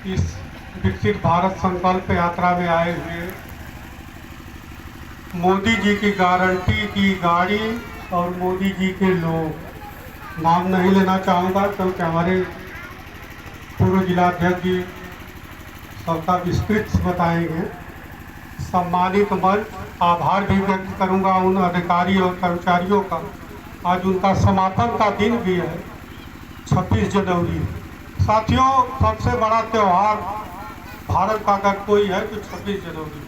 इस विकसित भारत संकल्प यात्रा में आए हुए मोदी जी की गारंटी की गाड़ी और मोदी जी के लोग, नाम नहीं लेना चाहूँगा क्योंकि हमारे पूर्व जिलाध्यक्ष जी सबका विस्तृत बताएंगे। सम्मानित मंच, आभार भी व्यक्त करूंगा उन अधिकारी और कर्मचारियों का। आज उनका समापन का दिन भी है, 26 जनवरी। साथियों, सबसे बड़ा त्यौहार भारत का अगर कोई है तो 26 जनवरी।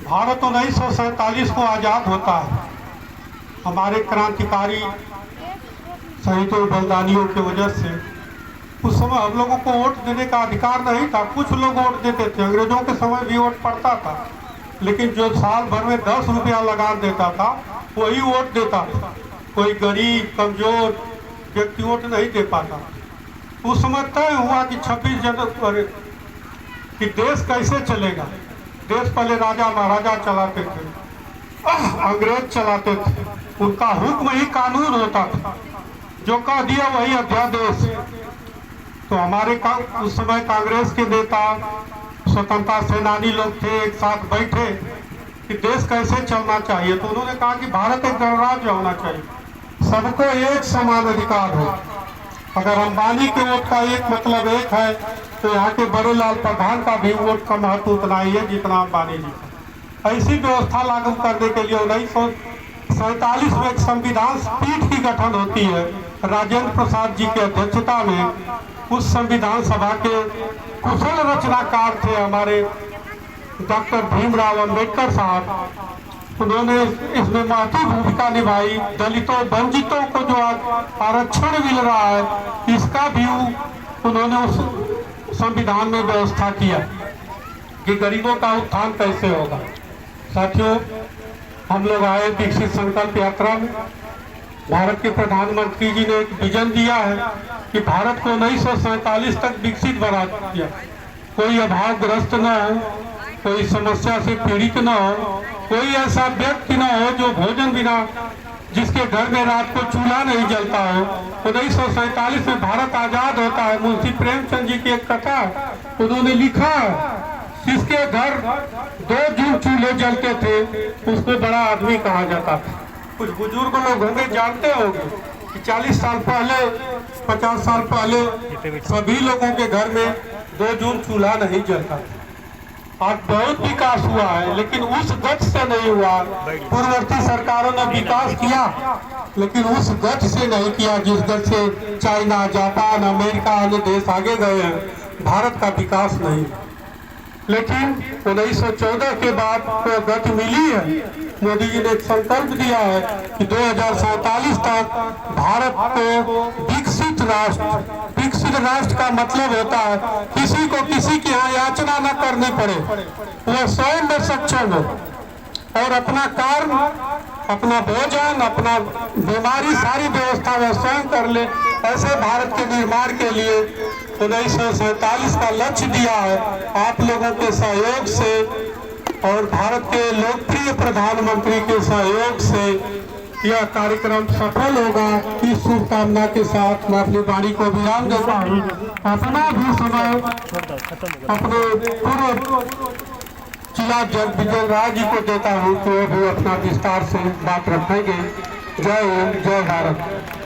भारत 1947 को आज़ाद होता है। हमारे क्रांतिकारी शहीदों बलिदानियों की वजह से उस समय हम लोगों को वोट देने का अधिकार नहीं था। कुछ लोग वोट देते थे, अंग्रेजों के समय भी वोट पड़ता था, लेकिन जो साल भर में 10 रुपया लगा देता था वही वोट देता था। कोई गरीब कमजोर व्यक्ति वोट नहीं दे पाता। उस समय तय हुआ कि 26 जनवरी कि देश कैसे चलेगा। देश पहले राजा महाराजा चलाते थे, अंग्रेज चलाते थे, उनका हुक्म ही कानून होता था, जो कह दिया वही अध्यादेश। तो हमारे उस समय कांग्रेस के नेता स्वतंत्रता सेनानी लोग थे, एक साथ बैठे कि देश कैसे चलना चाहिए। तो उन्होंने कहा कि भारत एक गणराज्य होना चाहिए, सबको एक समान अधिकार हो। अगर अंबानी के वोट का एक मतलब एक है तो यहाँ के बड़े लाल प्रधान का भी वोट का महत्व उतना ही है जितना अंबानी जी का। ऐसी व्यवस्था लागू करने के लिए 1947 में एक संविधान पीठ की गठन होती है राजेंद्र प्रसाद जी की अध्यक्षता में। उस संविधान सभा के कुशल रचनाकार थे हमारे डॉक्टर भीमराव अंबेडकर साहब। उन्होंने इसमें महत्वपूर्ण भूमिका निभाई। दलितों वंचितों को जो आरक्षण मिल रहा है, इसका भी उन्होंने उस संविधान में व्यवस्था किया कि गरीबों का उत्थान कैसे होगा। साथियों, हम लोग आए विकसित संकल्प यात्रा में। भारत के प्रधानमंत्री जी ने एक विजन दिया है कि भारत को 1947 तक विकसित बना दिया। कोई अभावग्रस्त न हो, कोई समस्या से पीड़ित न हो, कोई ऐसा व्यक्ति न हो जो भोजन बिना, जिसके घर में रात को चूल्हा नहीं जलता हो। 1947 में भारत आजाद होता है। मुंशी प्रेमचंद जी की एक कथा उन्होंने लिखा, जिसके घर 2 जून चूल्हे जलते थे उसको बड़ा आदमी कहा जाता था। कुछ बुजुर्ग लोग होंगे, जानते होंगे कि 40 साल पहले 50 साल पहले सभी लोगों के घर में 2 जून चूल्हा नहीं जलता था। आज बहुत विकास हुआ है, लेकिन उस गति से नहीं हुआ। पूर्ववर्ती सरकारों ने विकास किया, लेकिन उस गति से नहीं किया जिस गति से चाइना, जापान, अमेरिका अन्य देश आगे गए हैं। भारत का विकास नहीं। लेकिन 1914 के बाद तो गति मिली है। मोदी जी ने एक संकल्प दिया है कि 2047 तक भारत को विकसित राष्ट्र का मतलब होता है किसी को किसी की यहाँ याचना न करनी पड़े, वह स्वयं में सक्षम हो और अपना कार्य, अपना भोजन, अपना बीमारी, सारी व्यवस्था वह स्वयं कर ले। ऐसे भारत के निर्माण के लिए 1947 का लक्ष्य दिया है। आप लोगों के सहयोग से और भारत के लोकप्रिय प्रधानमंत्री के सहयोग से यह कार्यक्रम सफल होगा। इस शुभकामना के साथ मैं अपनी वाणी को विराम देता हूँ। अपना भी समय अपने पूर्व जिलाध्यक्ष विजय राय जी को देता हूँ, तो वो भी अपना विस्तार से बात रखेंगे। जय हिंद, जय भारत।